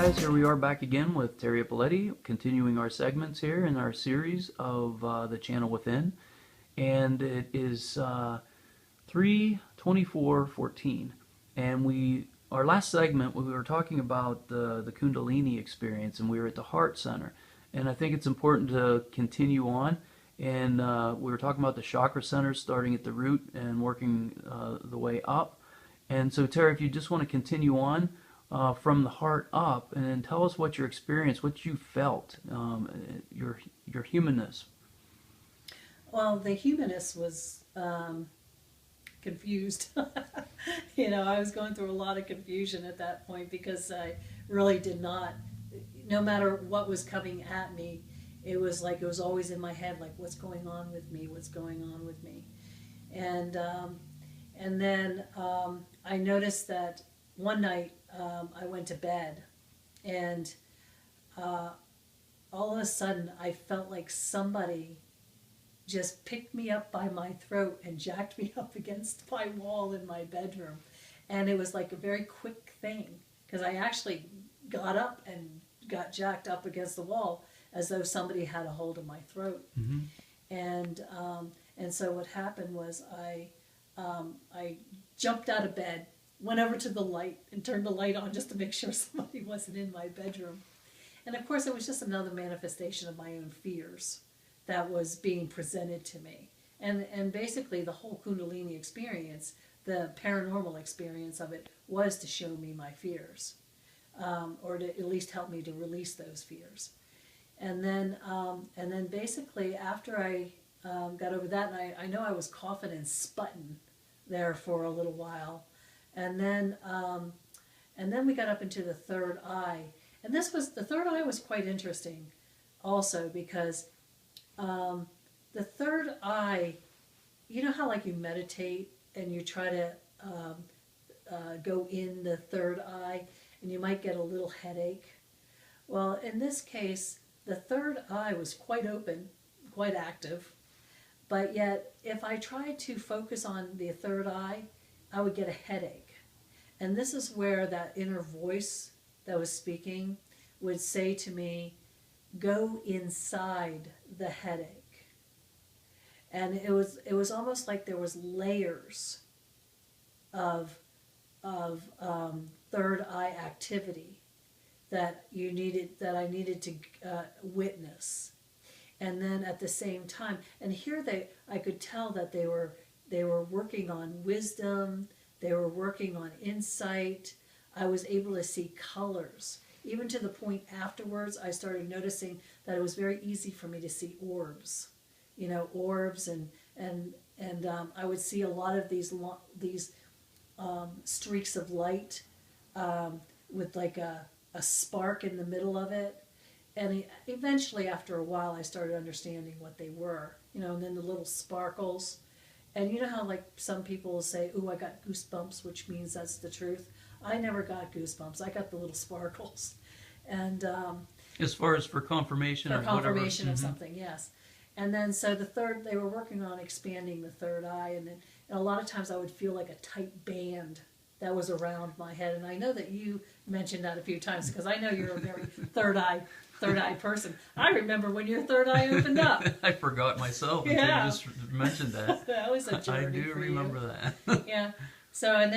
guys, here we are back again with Terry Appoletti, continuing our segments here in our series of the Channel Within, and it is 3/24/14, and our last segment we were talking about the Kundalini experience, and we were at the Heart Center, and I think it's important to continue on, and we were talking about the chakra centers starting at the root and working the way up, and so Terry, if you just want to continue on. From the heart up, and then tell us what your experience, what you felt, your humanness. Well, the humanist was confused. I was going through a lot of confusion at that point because I really did not, no matter what was coming at me, it was like it was always in my head, like, what's going on with me? What's going on with me? And then I noticed that one night I went to bed, and all of a sudden I felt like somebody just picked me up by my throat and jacked me up against my wall in my bedroom. And it was like a very quick thing, because I actually got up and got jacked up against the wall as though somebody had a hold of my throat. Mm-hmm. And so what happened was I jumped out of bed, went over to the light and turned the light on just to make sure somebody wasn't in my bedroom. And of course it was just another manifestation of my own fears that was being presented to me. And basically the whole Kundalini experience, the paranormal experience of it, was to show me my fears, or to at least help me to release those fears. And then basically after I got over that, and I know I was coughing and sputting there for a little while. And then we got up into the third eye, and the third eye was quite interesting, also because the third eye, you know how like you meditate and you try to go in the third eye, and you might get a little headache. Well, in this case, the third eye was quite open, quite active, but yet if I tried to focus on the third eye, I would get a headache. And this is where that inner voice that was speaking would say to me, go inside the headache. And it was almost like there was layers of third eye activity that I needed to witness. And then at the same time, and here I could tell that they were working on wisdom. They were working on insight. I was able to see colors. Even to the point afterwards, I started noticing that it was very easy for me to see orbs. Orbs, and I would see a lot of these streaks of light with like a spark in the middle of it. And eventually, after a while, I started understanding what they were. And then the little sparkles. And you know how like some people will say, ooh, I got goosebumps, which means that's the truth. I never got goosebumps. I got the little sparkles. And as far as for confirmation or whatever. Of something, yes. And then so they were working on expanding the third eye, and a lot of times I would feel like a tight band that was around my head. And I know that you mentioned that a few times, because I know you're a very third eye person. I remember when your third eye opened up. I forgot myself until you just mentioned that. That was a journey. I do remember that. Yeah. So a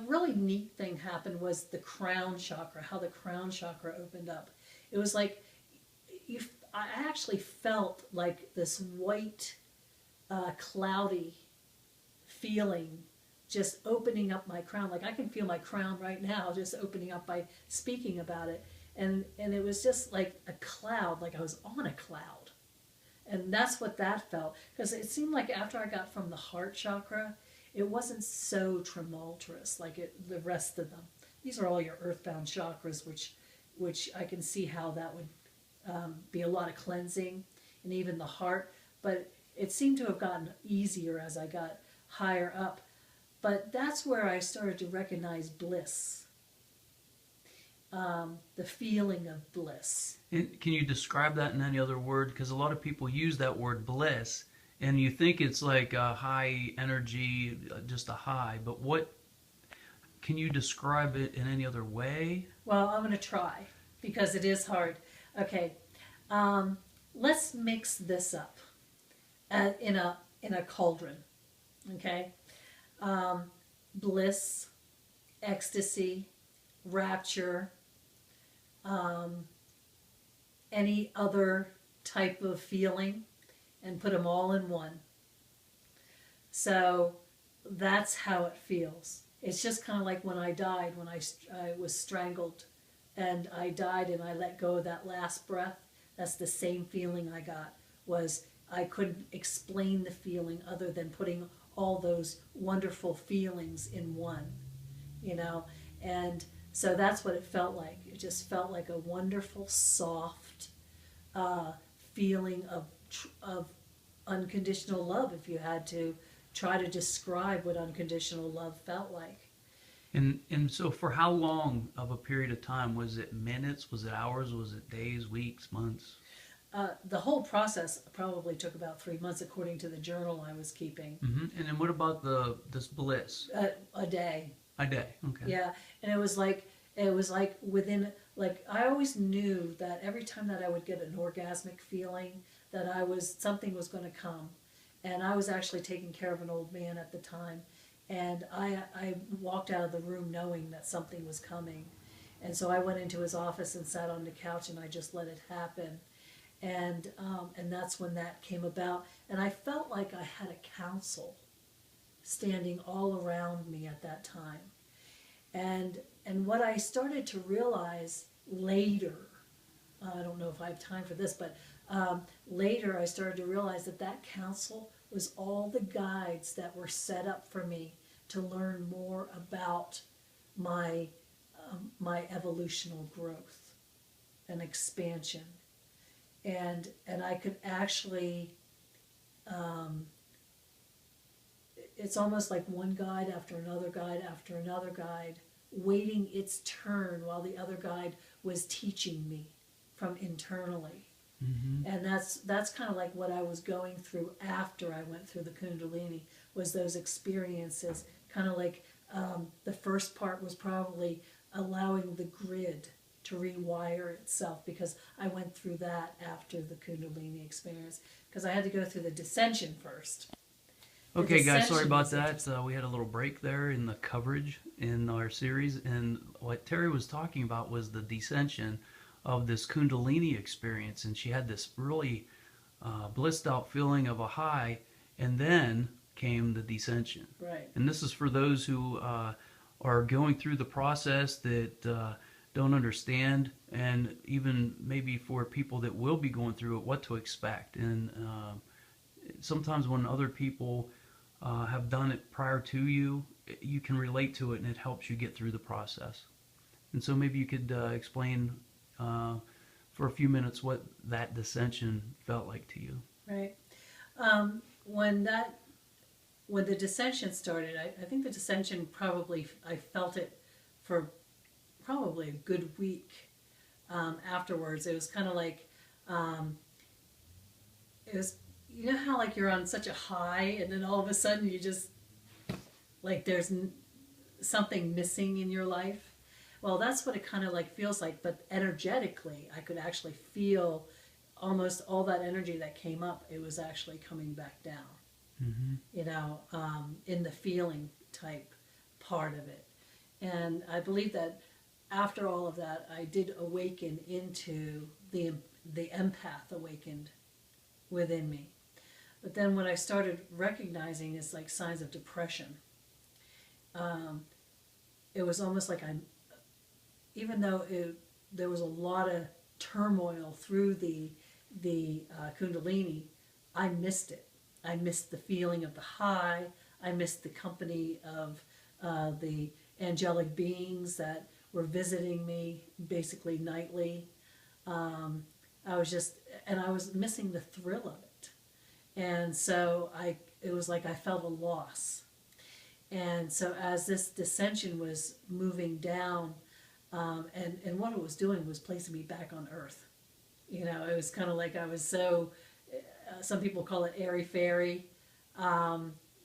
really neat thing happened was the crown chakra. How the crown chakra opened up. It was like I actually felt like this white, cloudy feeling just opening up my crown. Like I can feel my crown right now just opening up by speaking about it. And it was just like a cloud, like I was on a cloud. And that's what that felt. Because it seemed like after I got from the heart chakra, it wasn't so tumultuous like the rest of them. These are all your earthbound chakras, which I can see how that would be a lot of cleansing, and even the heart. But it seemed to have gotten easier as I got higher up. But that's where I started to recognize bliss, the feeling of bliss. And can you describe that in any other word? Because a lot of people use that word bliss, and you think it's like a high energy, just a high. But can you describe it in any other way? Well, I'm going to try because it is hard. Okay, let's mix this up in a cauldron. Okay, bliss, ecstasy, rapture, any other type of feeling, and put them all in one. So that's how it feels. It's just kind of like when I died, when I was strangled and I died and I let go of that last breath. That's the same feeling I got. Was I couldn't explain the feeling other than putting all those wonderful feelings in one, you know? And so that's what it felt like. It just felt like a wonderful, soft feeling of unconditional love, if you had to try to describe what unconditional love felt like. And so for how long of a period of time? Was it minutes? Was it hours? Was it days, weeks, months? The whole process probably took about 3 months, according to the journal I was keeping. And then what about this bliss? A day. A day. Okay. Yeah, and it was like within, like, I always knew that every time that I would get an orgasmic feeling that something was going to come. And I was actually taking care of an old man at the time, and I walked out of the room knowing that something was coming. And so I went into his office and sat on the couch and I just let it happen. And that's when that came about. And I felt like I had a council standing all around me at that time. And what I started to realize later, I don't know if I have time for this, but later I started to realize that council was all the guides that were set up for me to learn more about my evolutional growth and expansion. And I could actually, it's almost like one guide after another guide after another guide, waiting its turn while the other guide was teaching me from internally. And that's kind of like what I was going through after I went through the Kundalini, was those experiences. Kind of like the first part was probably allowing the grid to rewire itself, because I went through that after the Kundalini experience, because I had to go through the Dissension first. Okay, guys, sorry about that. We had a little break there in the coverage in our series, and what Terry was talking about was the descension of this Kundalini experience, and she had this really blissed out feeling of a high, and then came the descension. Right. And this is for those who are going through the process that don't understand, and even maybe for people that will be going through it, what to expect. And sometimes when other people have done it prior to you, you can relate to it and it helps you get through the process. And so maybe you could explain for a few minutes what that descension felt like to you. Right. When the Descension started, I think the Descension probably, I felt it for probably a good week afterwards. It was kind of like, it was, you know how like you're on such a high and then all of a sudden you just, like there's something missing in your life? Well, that's what it kind of like feels like, but energetically, I could actually feel almost all that energy that came up, it was actually coming back down. You know, in the feeling type part of it. And I believe that after all of that, I did awaken into the empath awakened within me. But then when I started recognizing it's like signs of depression, it was almost like even though there was a lot of turmoil through the Kundalini, I missed it. I missed the feeling of the high. I missed the company of the angelic beings that were visiting me basically nightly. I was missing the thrill of it. And so it was like I felt a loss. And so as this Descension was moving down, and what it was doing was placing me back on Earth. You know, it was kind of like I was so, some people call it airy-fairy.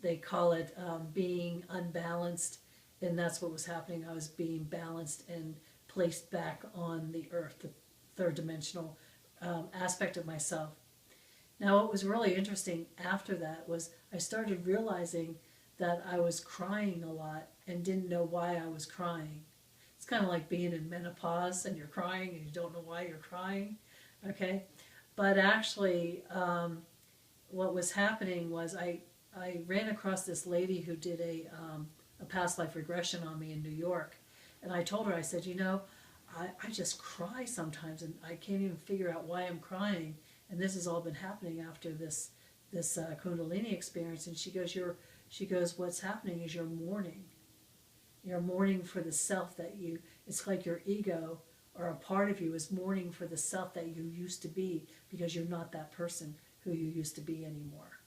They call it being unbalanced. and that's what was happening. I was being balanced and placed back on the earth, the third dimensional aspect of myself. Now, what was really interesting after that was I started realizing that I was crying a lot and didn't know why I was crying. It's kind of like being in menopause and you're crying and you don't know why you're crying, okay? But actually, what was happening was I ran across this lady who did a past life regression on me in New York. And I told her, I said, you know, I just cry sometimes and I can't even figure out why I'm crying. And this has all been happening after this Kundalini experience. And she goes, what's happening is you're mourning. You're mourning for the self that you, it's like your ego or a part of you is mourning for the self that you used to be because you're not that person who you used to be anymore.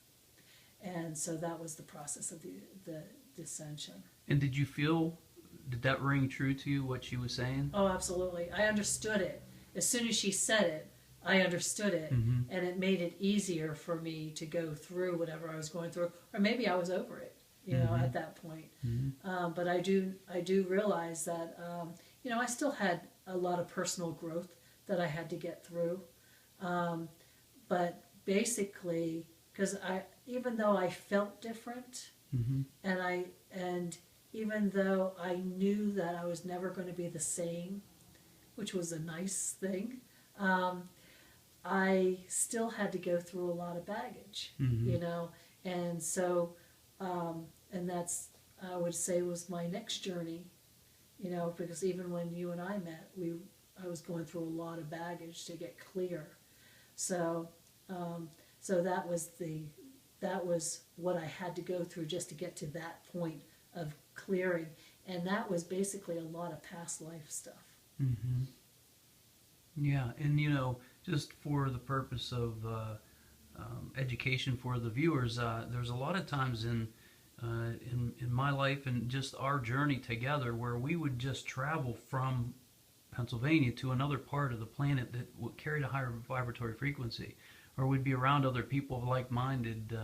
And so that was the process of the Descension. And did that ring true to you, what she was saying? Oh, absolutely. I understood it. As soon as she said it, I understood it. Mm-hmm. And it made it easier for me to go through whatever I was going through. Or maybe I was over it, you know, at that point. Mm-hmm. But I do realize that, you know, I still had a lot of personal growth that I had to get through. But basically, because even though I felt different, mm-hmm. and even though I knew that I was never going to be the same, which was a nice thing, I still had to go through a lot of baggage, mm-hmm. you know, and so, and that's, I would say, was my next journey, you know, because even when you and I met, I was going through a lot of baggage to get clear. So, so that was what I had to go through just to get to that point of clearing, and that was basically a lot of past life stuff. Mm-hmm. Yeah, and you know, just for the purpose of education for the viewers, there's a lot of times in my life and just our journey together where we would just travel from Pennsylvania to another part of the planet that carried a higher vibratory frequency, or we'd be around other people of like-minded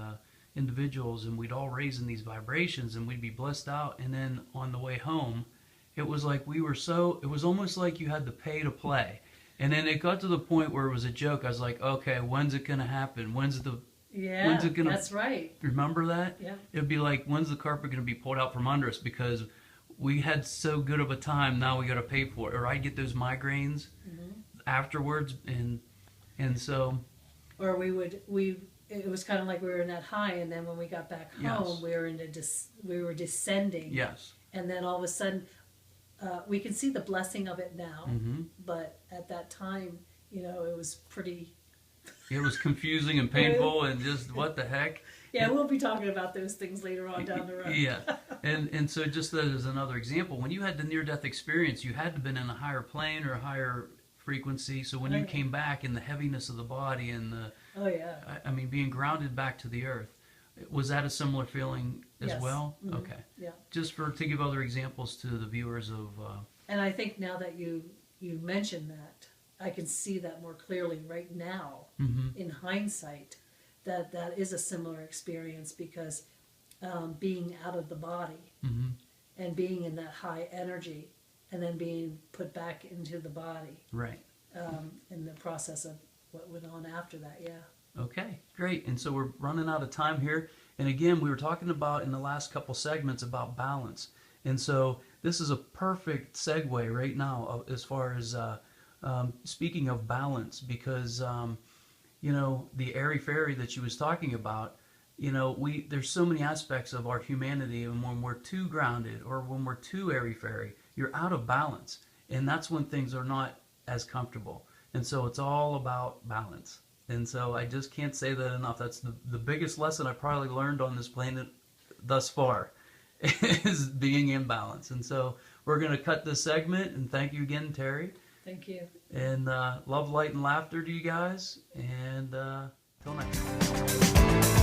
individuals, and we'd all raise in these vibrations, and we'd be blissed out. And then on the way home, it was like it was almost like you had to pay to play. And then it got to the point where it was a joke. I was like, okay, when's it gonna happen? When's it gonna? That's right. Remember that? Yeah. It'd be like, when's the carpet gonna be pulled out from under us because we had so good of a time? Now we gotta pay for it. Or I'd get those migraines afterwards, and so. Or it was kind of like we were in that high, and then when we got back home, yes. we were descending. Yes. And then all of a sudden, we can see the blessing of it now, mm-hmm. but at that time, you know, it was pretty. It was confusing and painful, and just what the heck. Yeah, we'll be talking about those things later on down the road. Yeah, and so just as another example, when you had the near-death experience, you had to have been in a higher plane or a higher frequency. So when you came back in the heaviness of the body and the, I mean, being grounded back to the earth, was that a similar feeling as well? Mm-hmm. Okay. Yeah. Just to give other examples to the viewers of. And I think now that you mentioned that, I can see that more clearly right now, mm-hmm. in hindsight, that is a similar experience because being out of the body mm-hmm. and being in that high energy and then being put back into the body. Right. In the process of what went on after that, yeah. Okay, great. And so we're running out of time here. And again, we were talking about in the last couple segments about balance. And so this is a perfect segue right now as far as speaking of balance, because, you know, the airy-fairy that she was talking about, you know, there's so many aspects of our humanity, and when we're too grounded or when we're too airy-fairy, you're out of balance. And that's when things are not as comfortable. And so it's all about balance. And so I just can't say that enough. That's the biggest lesson I probably learned on this planet thus far, is being in balance. And so we're going to cut this segment, and thank you again, Terry. Thank you. And love, light, and laughter to you guys. And till next time.